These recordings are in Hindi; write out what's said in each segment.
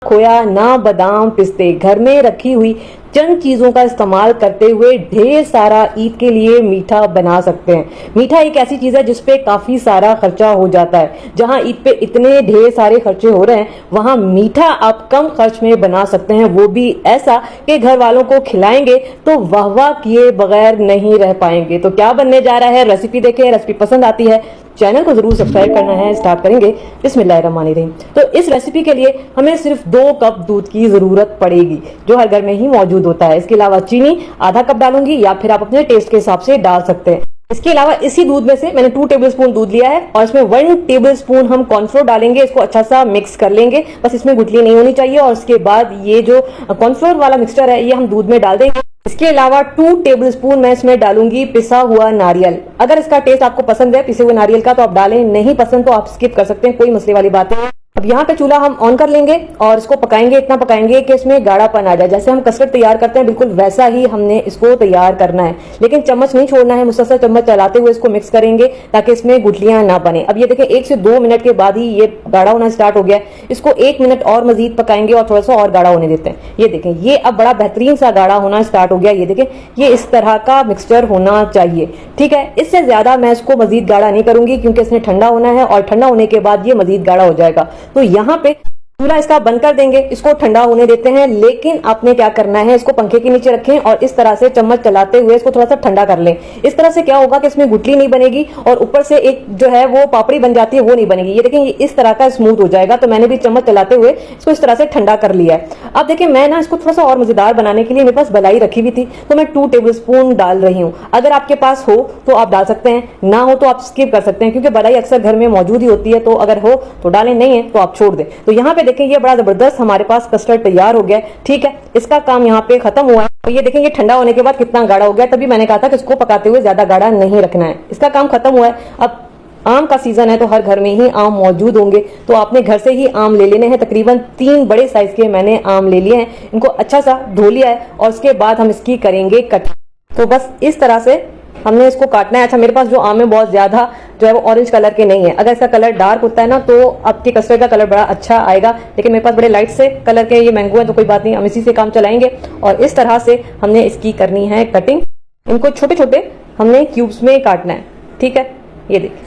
खोया ना बादाम पिस्ते, घर में रखी हुई चंद चीजों का इस्तेमाल करते हुए ढेर सारा ईद के लिए मीठा बना सकते हैं। मीठा एक ऐसी चीज है जिसपे काफी सारा खर्चा हो जाता है। जहां ईद पे इतने ढेर सारे खर्चे हो रहे हैं, वहां मीठा आप कम खर्च में बना सकते हैं, वो भी ऐसा कि घर वालों को खिलाएंगे तो वाह वाह किए बगैर नहीं रह पाएंगे। तो क्या बनने जा रहा है, रेसिपी देखें। रेसिपी पसंद आती है चैनल को जरूर सब्सक्राइब करना है। स्टार्ट करेंगे बिस्मिल्लाहिर्रहमानिर्रहीम। तो इस रेसिपी के लिए हमें सिर्फ 2 कप दूध की जरूरत पड़ेगी, जो हर घर में ही मौजूद होता है। इसके अलावा चीनी आधा कप डालूंगी, या फिर आप अपने टेस्ट के हिसाब से डाल सकते हैं। इसके अलावा इसी दूध में से मैंने 2 टेबलस्पून दूध लिया है और इसमें 1 टेबलस्पून हम कॉर्नफ्लोर डालेंगे। इसको अच्छा सा मिक्स कर लेंगे, बस इसमें गुठली नहीं होनी चाहिए। और उसके बाद ये जो कॉर्नफ्लोर वाला मिक्सचर है ये हम दूध में डाल देंगे। इसके अलावा 2 टेबलस्पून मैं इसमें डालूंगी पिसा हुआ नारियल। अगर इसका टेस्ट आपको पसंद है पिसे हुए नारियल का तो आप डालें, नहीं पसंद तो आप स्किप कर सकते हैं, कोई मसले वाली बात नहीं है। अब यहाँ पे चूल्हा हम ऑन कर लेंगे और इसको पकाएंगे, इतना पकाएंगे कि इसमें गाढ़ापन आ जाए। जैसे हम कस्टर्ड तैयार करते हैं बिल्कुल वैसा ही हमने इसको तैयार करना है, लेकिन चम्मच नहीं छोड़ना है। मुसलसल चम्मच चलाते हुए इसको मिक्स करेंगे ताकि इसमें गुठलियां ना बने। अब ये देखें 1 से 2 मिनट के बाद ही ये गाढ़ा होना स्टार्ट हो गया। इसको 1 मिनट और मजीद पकाएंगे और थोड़ा सा और गाढ़ा होने देते हैं। ये देखें ये अब बड़ा बेहतरीन सा गाढ़ा होना स्टार्ट हो गया। ये देखें ये इस तरह का मिक्सचर होना चाहिए, ठीक है। इससे ज्यादा मैं इसको मजीद गाढ़ा नहीं करूंगी क्योंकि इसने ठंडा होना है और ठंडा होने के बाद ये मजीद गाढ़ा हो जाएगा। तो यहाँ पे चूल्हा इसका बंद कर देंगे, इसको ठंडा होने देते हैं। लेकिन आपने क्या करना है, इसको पंखे के नीचे रखें और इस तरह से चम्मच चलाते हुए इसको थोड़ा सा ठंडा कर लें। इस तरह से क्या होगा कि इसमें गुठली नहीं बनेगी और ऊपर से एक जो है वो पापड़ी बन जाती है वो नहीं बनेगी। ये देखें ये इस तरह का स्मूथ हो जाएगा। तो मैंने भी चम्मच चलाते हुए इसको इस तरह से ठंडा कर लिया है। अब देखिए मैं ना इसको थोड़ा सा और मजेदार बनाने के लिए मेरे पास मलाई रखी हुई थी, तो मैं 2 टेबलस्पून डाल रही हूँ। अगर आपके पास हो तो आप डाल सकते हैं, ना हो तो आप स्किप कर सकते हैं, क्योंकि मलाई अक्सर घर में मौजूद ही होती है। तो अगर हो तो डालें, नहीं है तो आप छोड़ दें। तो यहाँ पे देखें ये बड़ा जबरदस्त हमारे पास कस्टर्ड तैयार हो गया, ठीक है। इसका काम यहाँ पे खत्म हुआ है। और ये देखें ये ठंडा होने के बाद कितना गाढ़ा हो गया। तभी मैंने कहा था कि इसको पकाते हुए ज्यादा गाढ़ा नहीं रखना है। इसका काम खत्म हुआ है। अब आम का सीजन है तो हर घर में ही आम मौजूद होंगे, तो आपने घर से ही आम ले लेने हैं। तकरीबन 3 बड़े साइज के मैंने आम ले लिए हैं। इनको अच्छा सा धो लिया है और उसके बाद हम इसकी करेंगे कट। तो बस इस तरह से हमने इसको काटना है। अच्छा मेरे पास जो आम है बहुत ज्यादा जो है वो ऑरेंज कलर के नहीं है। अगर इसका कलर डार्क होता है ना तो आपके कस्टर्ड का कलर बड़ा अच्छा आएगा, लेकिन मेरे पास बड़े लाइट से कलर के ये मैंगो है तो कोई बात नहीं, हम इसी से काम चलाएंगे। और इस तरह से हमने इसकी करनी है कटिंग। इनको छोटे छोटे हमने क्यूब्स में काटना है, ठीक है। ये देखिए,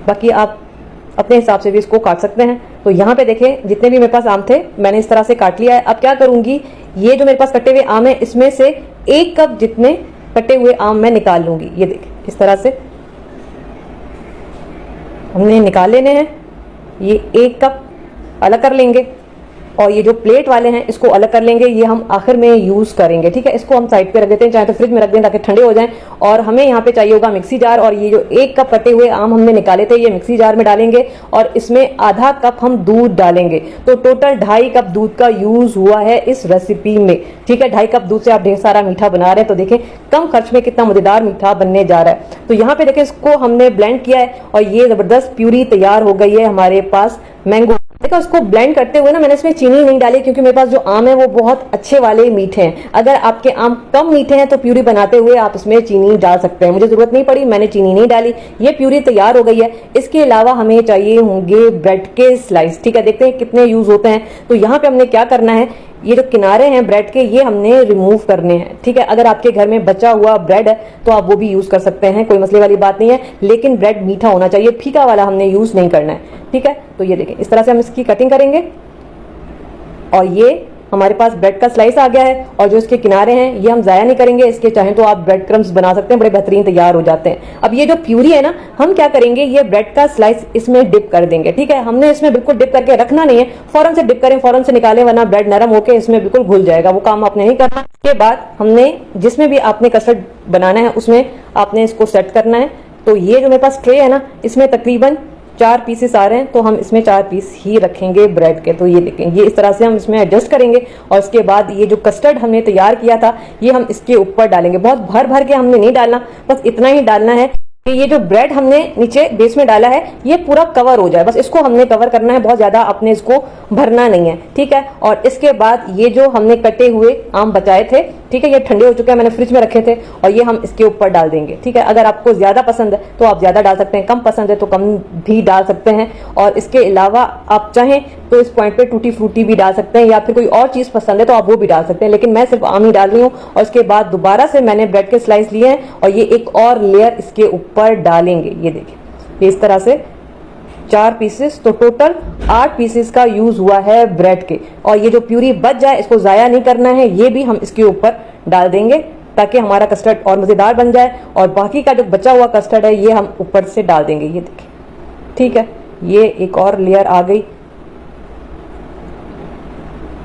बाकी आप अपने हिसाब से भी इसको काट सकते हैं। तो यहाँ पे देखें जितने भी मेरे पास आम थे मैंने इस तरह से काट लिया है। अब क्या करूंगी, ये जो मेरे पास कटे हुए आम है इसमें से 1 कप जितने कटे हुए आम मैं निकाल लूंगी। ये देखें इस तरह से हमने निकाल लेने हैं। ये 1 कप अलग कर लेंगे और ये जो प्लेट वाले हैं इसको अलग कर लेंगे। ये हम आखिर में यूज करेंगे, ठीक है। इसको हम साइड पे रख देते हैं, चाहे तो फ्रिज में रख दें ताकि ठंडे हो जाएं। और हमें यहाँ पे चाहिए होगा मिक्सी जार, और ये जो 1 कप कटे हुए आम हमने निकाले थे ये मिक्सी जार में डालेंगे और इसमें आधा कप हम दूध डालेंगे। तो टोटल 2.5 कप दूध का यूज हुआ है इस रेसिपी में, ठीक है। 2.5 कप दूध से आप ढेर सारा मीठा बना रहे हैं, तो देखें कम खर्च में कितना मजेदार मीठा बनने जा रहा है। तो यहाँ पे देखें इसको हमने ब्लेंड किया है और ये जबरदस्त प्यूरी तैयार हो गई है हमारे पास मैंगो। देखो उसको ब्लेंड करते हुए ना मैंने इसमें चीनी नहीं डाली, क्योंकि मेरे पास जो आम है वो बहुत अच्छे वाले मीठे हैं। अगर आपके आम कम मीठे हैं तो प्यूरी बनाते हुए आप इसमें चीनी डाल सकते हैं। मुझे जरूरत नहीं पड़ी, मैंने चीनी नहीं डाली। ये प्यूरी तैयार हो गई है। इसके अलावा हमें चाहिए होंगे ब्रेड के स्लाइस, ठीक है। देखते हैं कितने यूज होते हैं। तो यहाँ पे हमने क्या करना है, ये जो किनारे हैं ब्रेड के ये हमने रिमूव करने हैं, ठीक है। अगर आपके घर में बचा हुआ ब्रेड है तो आप वो भी यूज कर सकते हैं, कोई मसले वाली बात नहीं है। लेकिन ब्रेड मीठा होना चाहिए, फीका वाला हमने यूज नहीं करना है, ठीक है। तो ये देखें इस तरह से हम इसकी कटिंग करेंगे और ये हमारे पास ब्रेड का स्लाइस आ गया है। और जो इसके किनारे हैं ये हम जाया नहीं करेंगे, इसके चाहें तो आप ब्रेड क्रम्स बना सकते हैं, बड़े बेहतरीन तैयार हो जाते हैं। अब ये जो प्यूरी है ना, हम क्या करेंगे, ये ब्रेड का स्लाइस इसमें डिप कर देंगे, ठीक है। हमने इसमें बिल्कुल डिप करके रखना नहीं है, फौरन से डिप करें फौरन से निकालें, वरना ब्रेड नरम होकर इसमें बिल्कुल घुल जाएगा। वो काम आपने नहीं करना। इसके बाद हमने जिसमें भी आपने कस्टर्ड बनाना है उसमें आपने इसको सेट करना है। तो ये जो मेरे पास ट्रे है ना इसमें तकरीबन 4 पीसेस आ रहे हैं, तो हम इसमें 4 पीस ही रखेंगे ब्रेड के। तो ये देखें ये इस तरह से हम इसमें एडजस्ट करेंगे और इसके बाद ये जो कस्टर्ड हमने तैयार किया था ये हम इसके ऊपर डालेंगे। बहुत भर भर के हमने नहीं डालना, बस इतना ही डालना है कि ये जो ब्रेड हमने नीचे बेस में डाला है ये पूरा कवर हो जाए, बस इसको हमने कवर करना है, बहुत ज्यादा आपने इसको भरना नहीं है, ठीक है। और इसके बाद ये जो हमने कटे हुए आम बचाए थे ठीक है, ये ठंडे हो चुके हैं, मैंने फ्रिज में रखे थे और ये हम इसके ऊपर डाल देंगे। ठीक है, अगर आपको ज्यादा पसंद है तो आप ज्यादा डाल सकते हैं, कम पसंद है तो कम भी डाल सकते हैं। और इसके अलावा आप चाहें तो इस पॉइंट पे टूटी फ्रूटी भी डाल सकते हैं, या फिर कोई और चीज पसंद है तो आप वो भी डाल सकते हैं, लेकिन मैं सिर्फ आम ही डाल रही हूँ। और इसके बाद दोबारा से मैंने ब्रेड के स्लाइस लिए हैं और ये एक और लेयर इसके ऊपर डालेंगे। ये देखिए, ये इस तरह से 4 पीसेस, तो टोटल 8 पीसेस का यूज हुआ है ब्रेड के। और ये जो प्यूरी बच जाए इसको जाया नहीं करना है, ये भी हम इसके ऊपर डाल देंगे ताकि हमारा कस्टर्ड और मजेदार बन जाए। और बाकी का जो बचा हुआ कस्टर्ड है ये हम ऊपर से डाल देंगे। ये देखिए, ठीक है, ये एक और लेयर आ गई।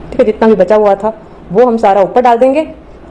ठीक है, जितना भी बचा हुआ था वो हम सारा ऊपर डाल देंगे।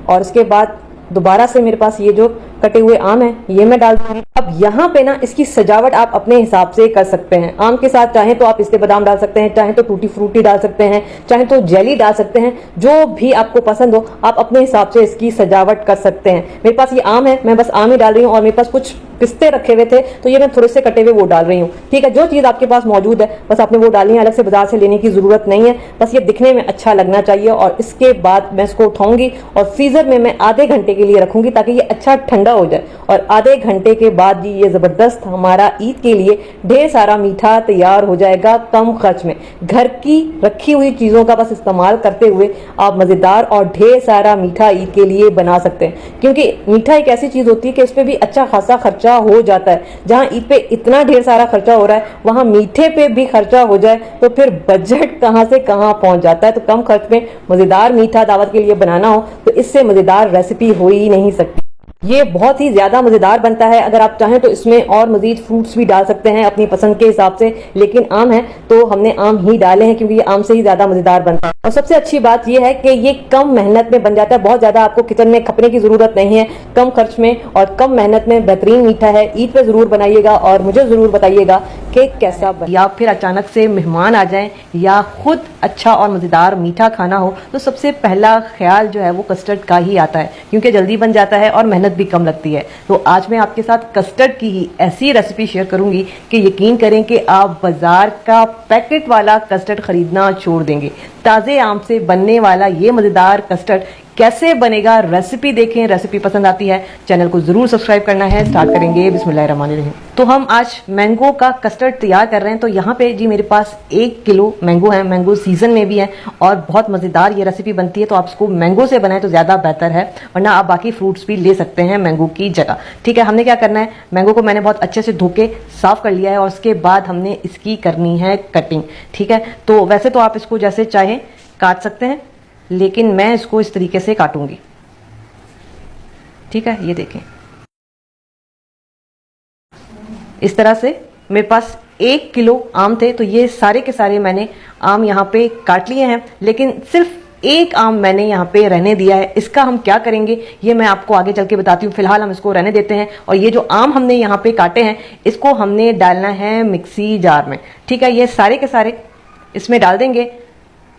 और इसके बाद दोबारा से मेरे पास ये जो कटे हुए आम है ये मैं डाल दूंगी। अब यहाँ पे ना इसकी सजावट आप अपने हिसाब से कर सकते हैं। आम के साथ चाहे तो आप इसके बादाम डाल सकते हैं, चाहे तो टूटी फ्रूटी डाल सकते हैं, चाहे तो जेली डाल सकते हैं, जो भी आपको पसंद हो आप अपने हिसाब से इसकी सजावट कर सकते हैं। मेरे पास ये आम है, मैं बस आम ही डाल रही हूँ। और मेरे पास कुछ पिस्ते रखे हुए थे तो ये मैं थोड़े से कटे हुए वो डाल रही हूँ। ठीक है, जो चीज आपके पास मौजूद है बस आपने वो डालनी है, अलग से बाजार से लेने की जरूरत नहीं है। बस ये दिखने में अच्छा लगना चाहिए। और इसके बाद मैं इसको उठाऊंगी और फ्रीजर में मैं आधे घंटे के लिए रखूंगी ताकि ये अच्छा ठंडा हो जाए। और आधे घंटे के बाद ये जबरदस्त हमारा ईद के लिए ढेर सारा मीठा तैयार हो जाएगा कम खर्च में। घर की रखी हुई चीजों का बस इस्तेमाल करते हुए आप मजेदार और ढेर सारा मीठा ईद के लिए बना सकते हैं। क्योंकि मीठा एक ऐसी चीज होती है कि इस पे भी अच्छा खासा खर्चा हो जाता है। जहां ईद पे इतना ढेर सारा खर्चा हो रहा है वहां मीठे पे भी खर्चा हो जाए तो फिर बजट कहां से कहां पहुंच जाता है। तो कम खर्च में मजेदार मीठा दावत के लिए बनाना हो तो इससे मजेदार रेसिपी हो ही नहीं सकती। ये बहुत ही ज्यादा मजेदार बनता है। अगर आप चाहें तो इसमें और मजीद फ्रूट्स भी डाल सकते हैं अपनी पसंद के हिसाब से, लेकिन आम है तो हमने आम ही डाले हैं क्योंकि ये आम से ही ज्यादा मजेदार बनता है। और सबसे अच्छी बात ये है कि ये कम मेहनत में बन जाता है, बहुत ज्यादा आपको किचन में खपने की जरूरत नहीं है। कम खर्च में और कम मेहनत में बेहतरीन मीठा है। ईद पे जरूर बनाइएगा और मुझे जरूर बताइएगा कि कैसा बना। या फिर अचानक से मेहमान आ जाएं या खुद अच्छा और मजेदार मीठा खाना हो तो सबसे पहला ख्याल जो है वो कस्टर्ड का ही आता है, क्योंकि जल्दी बन जाता है और मेहनत भी कम लगती है। तो आज मैं आपके साथ कस्टर्ड की ही ऐसी रेसिपी शेयर करूंगी कि यकीन करें कि आप बाजार का पैकेट वाला कस्टर्ड खरीदना छोड़ देंगे। ताजे आम से बनने वाला ये मजेदार कस्टर्ड कैसे बनेगा, रेसिपी देखें। रेसिपी पसंद आती है चैनल को जरूर सब्सक्राइब करना है। स्टार्ट करेंगे बिस्मिल्लाहिर्रहमानिर्रहीम। तो हम आज मैंगो का कस्टर्ड तैयार कर रहे हैं। तो यहाँ पे जी मेरे पास 1 किलो मैंगो है, मैंगो सीजन में भी है और बहुत मजेदार ये रेसिपी बनती है। तो आप इसको मैंगो से बनाए तो ज्यादा बेहतर है, वरना आप बाकी फ्रूट्स भी ले सकते हैं मैंगो की जगह। ठीक है, हमने क्या करना है, मैंगो को मैंने बहुत अच्छे से धो के साफ कर लिया है और उसके बाद हमने इसकी करनी है कटिंग। ठीक है, तो वैसे तो आप इसको जैसे चाहें काट सकते हैं, लेकिन मैं इसको इस तरीके से काटूंगी। ठीक है, ये देखें इस तरह से। मेरे पास 1 किलो आम थे तो ये सारे के सारे मैंने आम यहाँ पे काट लिए हैं, लेकिन सिर्फ एक आम मैंने यहाँ पे रहने दिया है। इसका हम क्या करेंगे ये मैं आपको आगे चल के बताती हूँ। फिलहाल हम इसको रहने देते हैं। और ये जो आम हमने यहाँ पे काटे हैं इसको हमने डालना है मिक्सी जार में। ठीक है, ये सारे के सारे इसमें डाल देंगे।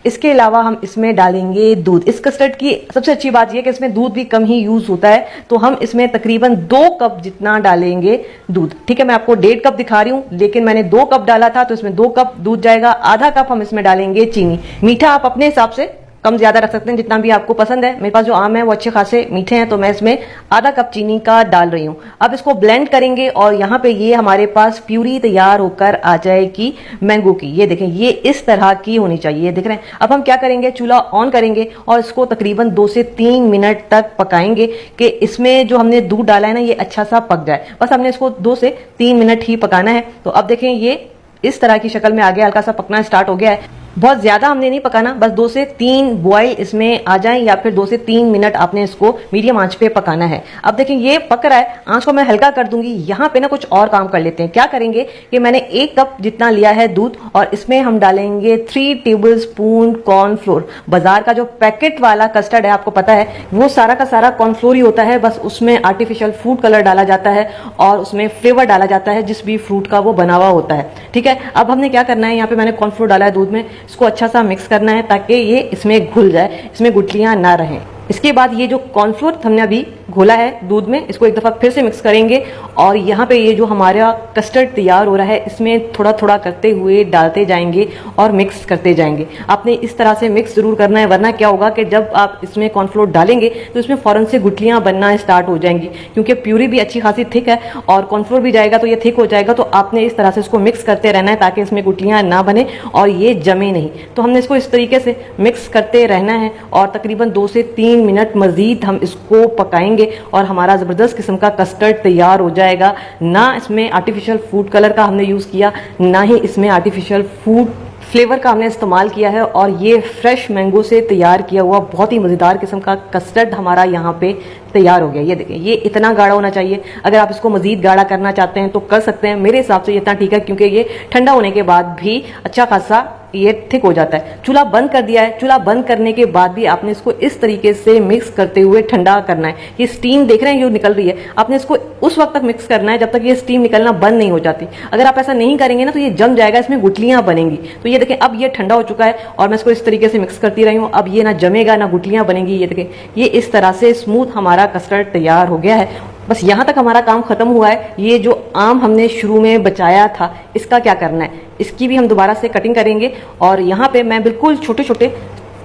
इसके अलावा हम इसमें डालेंगे दूध। इस कस्टर्ड की सबसे अच्छी बात यह है कि इसमें दूध भी कम ही यूज होता है, तो हम इसमें तकरीबन 2 कप जितना डालेंगे दूध। ठीक है, मैं आपको 1.5 कप दिखा रही हूं, लेकिन मैंने 2 कप डाला था तो इसमें 2 कप दूध जाएगा। आधा कप हम इसमें डालेंगे चीनी। मीठा आप अपने हिसाब से कम ज्यादा रख सकते हैं जितना भी आपको पसंद है। मेरे पास जो आम है वो अच्छे खासे मीठे हैं तो मैं इसमें आधा कप चीनी का डाल रही हूँ। अब इसको ब्लेंड करेंगे और यहाँ पे ये हमारे पास प्यूरी तैयार होकर आ जाएगी मैंगो की। ये देखें, ये इस तरह की होनी चाहिए, देख रहे हैं। अब हम क्या करेंगे, चूल्हा ऑन करेंगे और इसको तकरीबन 2 से 3 मिनट तक पकाएंगे कि इसमें जो हमने दूध डाला है ना ये अच्छा सा पक जाए। बस हमने इसको 2 से 3 मिनट ही पकाना है। तो अब देखें ये इस तरह की शक्ल में आ गया, हल्का सा पकना स्टार्ट हो गया है। बहुत ज्यादा हमने नहीं पकाना, बस 2 से 3 बॉयल इसमें आ जाएं या फिर 2 से 3 मिनट आपने इसको मीडियम आंच पे पकाना है। अब देखें ये पक रहा है, आंच को मैं हल्का कर दूंगी। यहाँ पे ना कुछ और काम कर लेते हैं। क्या करेंगे कि मैंने 1 कप जितना लिया है दूध और इसमें हम डालेंगे 3 टेबल स्पून कॉर्नफ्लोर। बाजार का जो पैकेट वाला कस्टर्ड है आपको पता है वो सारा का सारा कॉर्नफ्लोर ही होता है, बस उसमें आर्टिफिशियल फूड कलर डाला जाता है और उसमें फ्लेवर डाला जाता है जिस भी फ्रूट का वो बना हुआ होता है। ठीक है, अब हमने क्या करना है, यहाँ पे मैंने कॉर्नफ्लोर डाला है दूध में, इसको अच्छा सा मिक्स करना है ताकि ये इसमें घुल जाए, इसमें गुठलियां ना रहें। इसके बाद ये जो कॉर्नफ्लोर हमने अभी घोला है दूध में, इसको एक दफ़ा फिर से मिक्स करेंगे और यहाँ पे ये जो हमारा कस्टर्ड तैयार हो रहा है इसमें थोड़ा थोड़ा करते हुए डालते जाएंगे और मिक्स करते जाएंगे। आपने इस तरह से मिक्स जरूर करना है, वरना क्या होगा कि जब आप इसमें कॉर्नफ्लोर डालेंगे तो इसमें फ़ौरन से गुठलियाँ बनना स्टार्ट हो जाएंगी, क्योंकि प्यूरी भी अच्छी खासी थिक है और कॉर्नफ्लोर भी जाएगा तो ये थिक हो जाएगा। तो आपने इस तरह से इसको मिक्स करते रहना है ताकि इसमें गुठलियाँ ना बने और ये जमे नहीं। तो हमने इसको इस तरीके से मिक्स करते रहना है और तकरीबन 2 से 3 मिनट मजीद हम इसको पकाएंगे और हमारा ज़बरदस्त किस्म का कस्टर्ड तैयार हो जाएगा। ना इसमें आर्टिफिशियल फूड कलर का हमने यूज़ किया, ना ही इसमें आर्टिफिशियल फूड फ्लेवर का हमने इस्तेमाल किया है और ये फ्रेश मैंगो से तैयार किया हुआ बहुत ही मज़ेदार किस्म का कस्टर्ड हमारा यहाँ पे तैयार हो गया। ये देखिए, ये इतना गाढ़ा होना चाहिए। अगर आप इसको मज़ीद गाढ़ा करना चाहते हैं तो कर सकते हैं, मेरे हिसाब से ये इतना ठीक है, क्योंकि ये ठंडा होने के बाद भी अच्छा खासा ये थिक हो जाता है। चूल्हा बंद कर दिया है। चूल्हा बंद करने के बाद भी आपने इसको इस तरीके से मिक्स करते हुए ठंडा करना है। ये स्टीम देख रहे हैं, ये निकल रही है, आपने इसको उस वक्त तक मिक्स करना है जब तक ये स्टीम निकलना बंद नहीं हो जाती। अगर आप ऐसा नहीं करेंगे ना तो ये जम जाएगा, इसमें गुठलियां बनेंगी। तो ये देखें, अब ये ठंडा हो चुका है और मैं इसको इस तरीके से मिक्स करती रही हूँ। अब ये ना जमेगा ना गुठलियां बनेंगी। ये देखें, ये इस तरह से स्मूथ हमारा कस्टर्ड तैयार हो गया है। बस यहाँ तक हमारा काम खत्म हुआ है। ये जो आम हमने शुरू में बचाया था, इसका क्या करना है, इसकी भी हम दोबारा से कटिंग करेंगे और यहाँ पे मैं बिल्कुल छोटे छोटे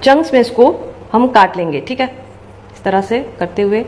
चंक्स में इसको हम काट लेंगे। ठीक है, इस तरह से करते हुए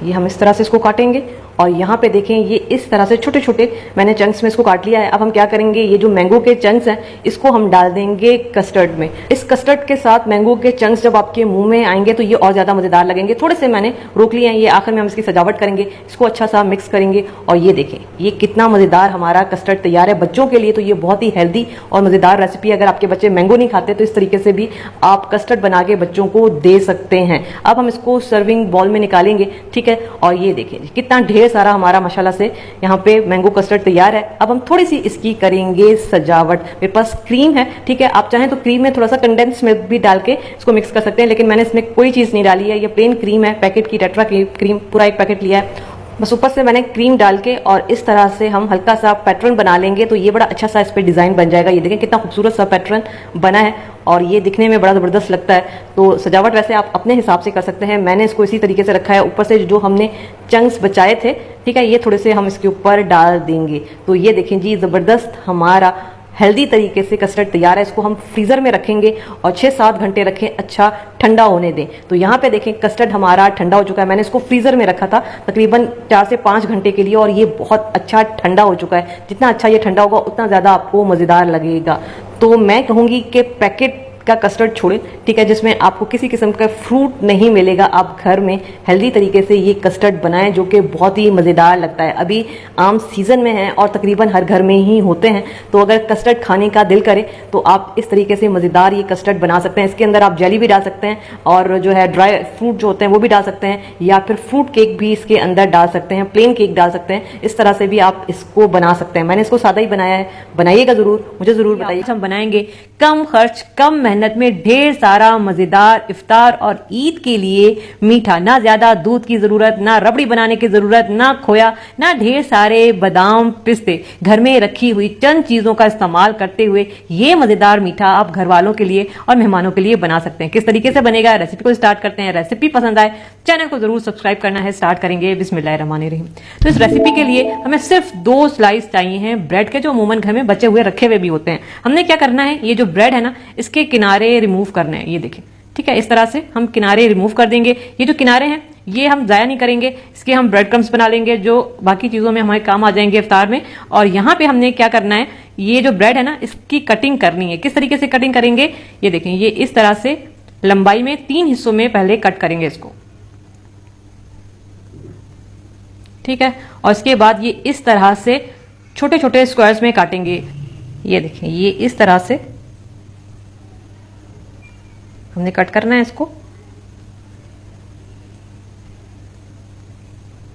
ये हम इस तरह से इसको काटेंगे और यहाँ पे देखें, ये इस तरह से छोटे छोटे मैंने चंक्स में इसको काट लिया है। अब हम क्या करेंगे, ये जो मैंगो के चंक्स हैं इसको हम डाल देंगे कस्टर्ड में। इस कस्टर्ड के साथ मैंगो के चंक्स जब आपके मुंह में आएंगे तो ये और ज़्यादा मज़ेदार लगेंगे। थोड़े से मैंने रोक लिए हैं, ये आखिर में हम इसकी सजावट करेंगे। इसको अच्छा सा मिक्स करेंगे और ये देखें, ये कितना मज़ेदार हमारा कस्टर्ड तैयार है। बच्चों के लिए तो ये बहुत ही हेल्दी और मज़ेदार रेसिपी। अगर आपके बच्चे मैंगो नहीं खाते तो इस तरीके से भी आप कस्टर्ड बना के बच्चों को दे सकते हैं। अब हम इसको सर्विंग बॉल में निकालेंगे। ठीक है, और ये देखिए कितना ढेर सारा हमारा माशाल्लाह से यहाँ पे मैंगो कस्टर्ड तैयार है। अब हम थोड़ी सी इसकी करेंगे सजावट। मेरे पास क्रीम है, ठीक है, आप चाहें तो क्रीम में थोड़ा सा कंडेंस मिल्क भी डाल के इसको मिक्स कर सकते हैं, लेकिन मैंने इसमें कोई चीज़ नहीं डाली है। ये प्लेन क्रीम है, पैकेट की टेट्रा की क्रीम, पूरा एक पैकेट लिया है। बस ऊपर से मैंने क्रीम डाल के और इस तरह से हम हल्का सा पैटर्न बना लेंगे तो ये बड़ा अच्छा सा इस पर डिज़ाइन बन जाएगा। ये देखें कितना खूबसूरत सा पैटर्न बना है और ये दिखने में बड़ा ज़बरदस्त लगता है। तो सजावट वैसे आप अपने हिसाब से कर सकते हैं, मैंने इसको इसी तरीके से रखा है। ऊपर से जो हमने चंक्स बचाए थे, ठीक है, ये थोड़े से हम इसके ऊपर डाल देंगे। तो ये देखें जी, ज़बरदस्त हमारा हेल्दी तरीके से कस्टर्ड तैयार है। इसको हम फ्रीज़र में रखेंगे और 6-7 घंटे रखें, अच्छा ठंडा होने दें। तो यहाँ पे देखें कस्टर्ड हमारा ठंडा हो चुका है। मैंने इसको फ्रीज़र में रखा था तकरीबन 4 से 5 घंटे के लिए और ये बहुत अच्छा ठंडा हो चुका है। जितना अच्छा ये ठंडा होगा उतना ज़्यादा आपको मज़ेदार लगेगा। तो मैं कहूँगी कि पैकेट का कस्टर्ड छोड़ें, ठीक है, जिसमें आपको किसी किस्म का फ्रूट नहीं मिलेगा। आप घर में हेल्दी तरीके से ये कस्टर्ड बनाएं जो कि बहुत ही मज़ेदार लगता है। अभी आम सीज़न में है और तकरीबन हर घर में ही होते हैं, तो अगर कस्टर्ड खाने का दिल करे तो आप इस तरीके से मज़ेदार ये कस्टर्ड बना सकते हैं। इसके अंदर आप जेली भी डाल सकते हैं और जो है ड्राई फ्रूट जो होते हैं वो भी डाल सकते हैं, या फिर फ्रूट केक भी इसके अंदर डाल सकते हैं, प्लेन केक डाल सकते हैं। इस तरह से भी आप इसको बना सकते हैं। मैंने इसको सादा ही बनाया है, बनाइएगा ज़रूर, मुझे ज़रूर बताइए। हम बनाएंगे कम खर्च कम मेहनत में ढेर सारा मजेदार इफ्तार और ईद के लिए मीठा। ना ज्यादा दूध की जरूरत, ना रबड़ी बनाने की जरूरत, ना खोया, ना ढेर सारे बादाम पिस्ते। घर में रखी हुई चंद चीजों का इस्तेमाल करते हुए ये मजेदार मीठा आप घर वालों के लिए और मेहमानों के लिए बना सकते हैं। किस तरीके से बनेगा, रेसिपी को स्टार्ट करते हैं। रेसिपी पसंद आए चैनल को जरूर सब्सक्राइब करना है। स्टार्ट करेंगे बिस्मिल्लाहिर्रहमानिर्रहीम। तो इस रेसिपी के लिए हमें सिर्फ 2 स्लाइस चाहिए हैं ब्रेड के, जो अमूमन घर में बचे हुए रखे हुए भी होते हैं। हमने क्या करना है, ये जो ब्रेड है ना, इसके किनारे रिमूव करने हैं। ये देखें, ठीक है, इस तरह से हम किनारे रिमूव कर देंगे। ये जो किनारे हैं ये हम जाया नहीं करेंगे, इसके हम ब्रेड क्रम्स बना लेंगे जो बाकी चीजों में हमारे काम आ जाएंगे इफ्तार में। और यहाँ पे हमने क्या करना है, ये जो ब्रेड है ना, इसकी कटिंग करनी है। किस तरीके से कटिंग करेंगे, ये देखें, ये इस तरह से लंबाई में 3 हिस्सों में पहले कट करेंगे इसको, ठीक है। और इसके बाद ये इस तरह से छोटे छोटे स्क्वायर्स में काटेंगे। ये देखें, ये इस तरह से हमने कट करना है इसको,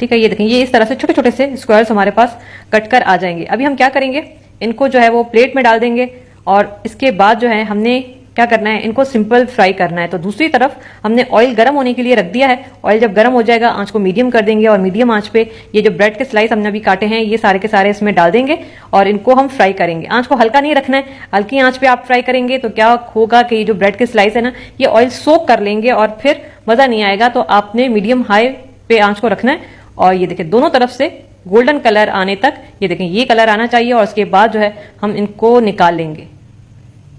ठीक है। ये देखें, ये इस तरह से छोटे छोटे से स्क्वायर्स हमारे पास कट कर आ जाएंगे। अभी हम क्या करेंगे, इनको जो है वो प्लेट में डाल देंगे और इसके बाद जो है हमने क्या करना है, इनको सिंपल फ्राई करना है। तो दूसरी तरफ हमने ऑयल गर्म होने के लिए रख दिया है। ऑयल जब गर्म हो जाएगा आंच को मीडियम कर देंगे और मीडियम आंच पे ये जो ब्रेड के स्लाइस हमने अभी काटे हैं ये सारे के सारे इसमें डाल देंगे और इनको हम फ्राई करेंगे। आंच को हल्का नहीं रखना है, हल्की आंच पे आप फ्राई करेंगे तो क्या होगा कि ये जो ब्रेड के स्लाइस है ना ये ऑयल सोक कर लेंगे और फिर मजा नहीं आएगा। तो आपने मीडियम हाई पे आंच को रखना है और ये देखिए दोनों तरफ से गोल्डन कलर आने तक, ये देखें ये कलर आना चाहिए और उसके बाद जो है हम इनको निकाल लेंगे।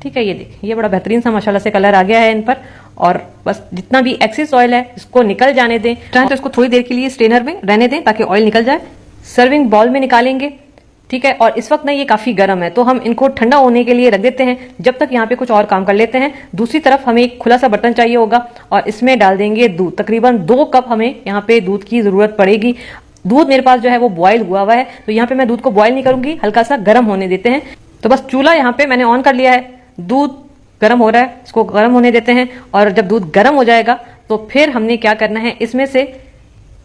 ठीक है, ये देखिए ये बड़ा बेहतरीन सा माशाल्लाह से कलर आ गया है इन पर। और बस जितना भी एक्सेस ऑयल है इसको निकल जाने दें, चाहे तो इसको थोड़ी देर के लिए स्ट्रेनर में रहने दें ताकि ऑयल निकल जाए। सर्विंग बाउल में निकालेंगे। ठीक है, और इस वक्त ना ये काफी गर्म है तो हम इनको ठंडा होने के लिए रख देते हैं जब तक यहाँ पे कुछ और काम कर लेते हैं। दूसरी तरफ हमें एक खुला सा बर्तन चाहिए होगा और इसमें डाल देंगे दूध। तकरीबन 2 कप हमें यहाँ पे दूध की जरूरत पड़ेगी। दूध मेरे पास जो है वो बॉयल हुआ हुआ है तो यहाँ पे मैं दूध को बॉयल नहीं करूंगी, हल्का सा गर्म होने देते हैं। तो बस चूल्हा यहाँ पे मैंने ऑन कर लिया है, दूध गर्म हो रहा है, इसको गर्म होने देते हैं। और जब दूध गर्म हो जाएगा तो फिर हमने क्या करना है, इसमें से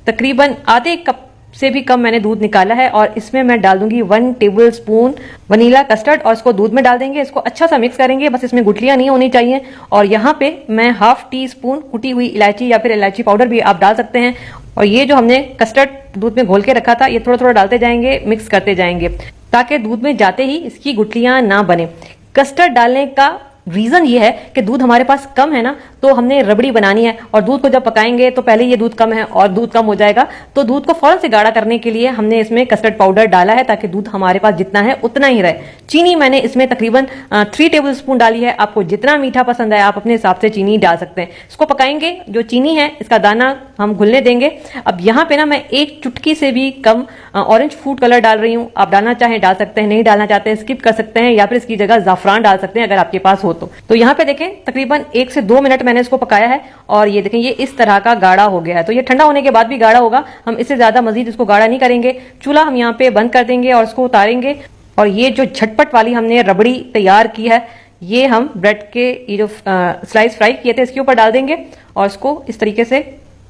तकरीबन आधे कप से भी कम मैंने दूध निकाला है और इसमें मैं डाल दूंगी 1 टेबल स्पून वनीला कस्टर्ड और इसको दूध में डाल देंगे। इसको अच्छा सा मिक्स करेंगे, बस इसमें गुठलियां नहीं होनी चाहिए। और यहाँ पे मैं ½ टी स्पून कुटी हुई इलायची या फिर इलायची पाउडर भी आप डाल सकते हैं। और ये जो हमने कस्टर्ड दूध में घोल के रखा था ये थोड़ा थोड़ा डालते जाएंगे, मिक्स करते जाएंगे ताकि दूध में जाते ही इसकी गुठलियां ना बने। कस्टर्ड डालने का रीजन ये है कि दूध हमारे पास कम है ना तो हमने रबड़ी बनानी है और दूध को जब पकाएंगे तो पहले ये दूध कम है और दूध कम हो जाएगा तो दूध को फौरन से गाढ़ा करने के लिए हमने इसमें कस्टर्ड पाउडर डाला है ताकि दूध हमारे पास जितना है उतना ही रहे। चीनी मैंने इसमें तकरीबन 3 टेबल स्पून डाली है। आपको जितना मीठा पसंद है आप अपने हिसाब से चीनी डाल सकते हैं। इसको पकाएंगे, जो चीनी है इसका दाना हम घुलने देंगे। अब यहाँ पे ना मैं 1 चुटकी से भी कम ऑरेंज फूड कलर डाल रही हूँ। आप डालना चाहें डाल सकते हैं, नहीं डालना चाहते हैं स्किप कर सकते हैं या फिर इसकी जगह जाफरान डाल सकते हैं अगर आपके पास हो तो यहाँ पे देखें तकरीबन 1 से 2 मिनट मैंने इसको पकाया है और ये देखें ये इस तरह का गाढ़ा हो गया है। तो ये ठंडा होने के बाद भी गाढ़ा होगा, हम इससे ज्यादा मजीद इसको गाढ़ा नहीं करेंगे। चूल्हा हम यहाँ पे बंद कर देंगे और इसको उतारेंगे। और ये जो झटपट वाली हमने रबड़ी तैयार की है ये हम ब्रेड के ये जो स्लाइस फ्राई किए थे इसके ऊपर डाल देंगे और इसको इस तरीके से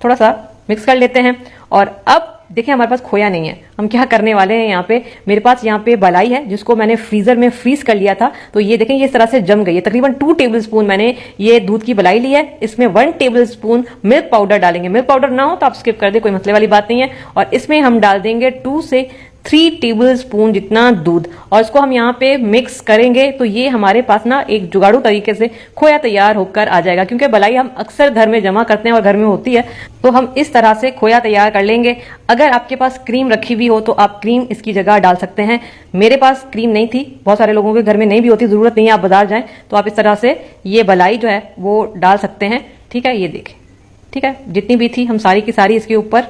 थोड़ा सा मिक्स कर लेते हैं। और अब देखिए हमारे पास खोया नहीं है, हम क्या करने वाले हैं यहाँ पे, मेरे पास यहाँ पे बलाई है जिसको मैंने फ्रीजर में फ्रीज कर लिया था। तो ये देखें ये इस तरह से जम गई है। तकरीबन 2 टेबल स्पून मैंने ये दूध की बलाई ली है। इसमें 1 टेबल स्पून मिल्क पाउडर डालेंगे। मिल्क पाउडर ना हो तो आप स्किप कर दे, कोई मसले वाली बात नहीं है। और इसमें हम डाल देंगे 2 से 3 टेबल स्पून जितना दूध और इसको हम यहाँ पे मिक्स करेंगे। तो ये हमारे पास ना एक जुगाड़ू तरीके से खोया तैयार होकर आ जाएगा, क्योंकि बलाई हम अक्सर घर में जमा करते हैं और घर में होती है तो हम इस तरह से खोया तैयार कर लेंगे। अगर आपके पास क्रीम रखी हुई हो तो आप क्रीम इसकी जगह डाल सकते हैं। मेरे पास क्रीम नहीं थी, बहुत सारे लोगों के घर में नहीं भी होती, जरूरत नहीं है आप बाजार जाएं तो आप इस तरह से ये बलाई जो है वो डाल सकते हैं। ठीक है, ये देखें, ठीक है, जितनी भी थी हम सारी की सारी इसके ऊपर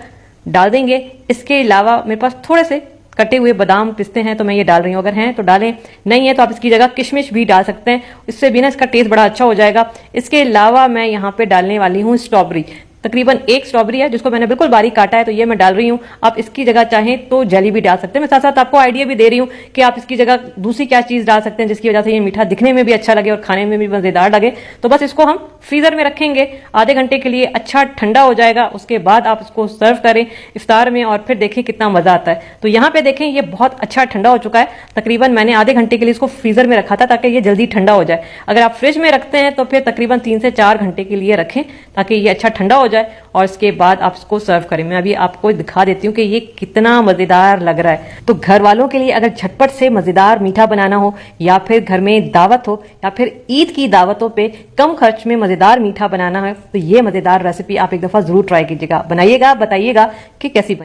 डाल देंगे। इसके अलावा मेरे पास थोड़े से कटे हुए बादाम पिस्ते हैं तो मैं ये डाल रही हूँ, अगर हैं तो डालें, नहीं है तो आप इसकी जगह किशमिश भी डाल सकते हैं, इससे भी ना इसका टेस्ट बड़ा अच्छा हो जाएगा। इसके अलावा मैं यहाँ पे डालने वाली हूँ स्ट्रॉबेरी। तकरीबन 1 स्ट्रॉबेरी है जिसको मैंने बिल्कुल बारीक काटा है तो ये मैं डाल रही हूँ। आप इसकी जगह चाहें तो जेली भी डाल सकते हैं। मैं साथ साथ आपको आइडिया भी दे रही हूँ कि आप इसकी जगह दूसरी क्या चीज डाल सकते हैं जिसकी वजह से ये मीठा दिखने में भी अच्छा लगे और खाने में भी मजेदार लगे। तो बस इसको हम फ्रीजर में रखेंगे आधे घंटे के लिए, अच्छा ठंडा हो जाएगा। उसके बाद आप इसको सर्व करें इफ्तार में और फिर देखें कितना मजा आता है। तो यहाँ पे देखें ये बहुत अच्छा ठंडा हो चुका है। तकरीबन मैंने आधे घंटे के लिए इसको फ्रीजर में रखा था ताकि ये जल्दी ठंडा हो जाए। अगर आप फ्रिज में रखते हैं तो फिर तकरीबन 3 से 4 घंटे के लिए रखें ताकि ये अच्छा ठंडा हो जाए और इसके बाद आप इसको सर्व करें। मैं अभी आपको दिखा देती हूँ कि ये कितना मजेदार लग रहा है। तो घर वालों के लिए अगर झटपट से मजेदार मीठा बनाना हो या फिर घर में दावत हो या फिर ईद की दावतों पे कम खर्च में मजेदार मीठा बनाना है तो ये मजेदार रेसिपी आप एक दफा जरूर ट्राई कीजिएगा, बनाइएगा, बताइएगा कि कैसी बनी।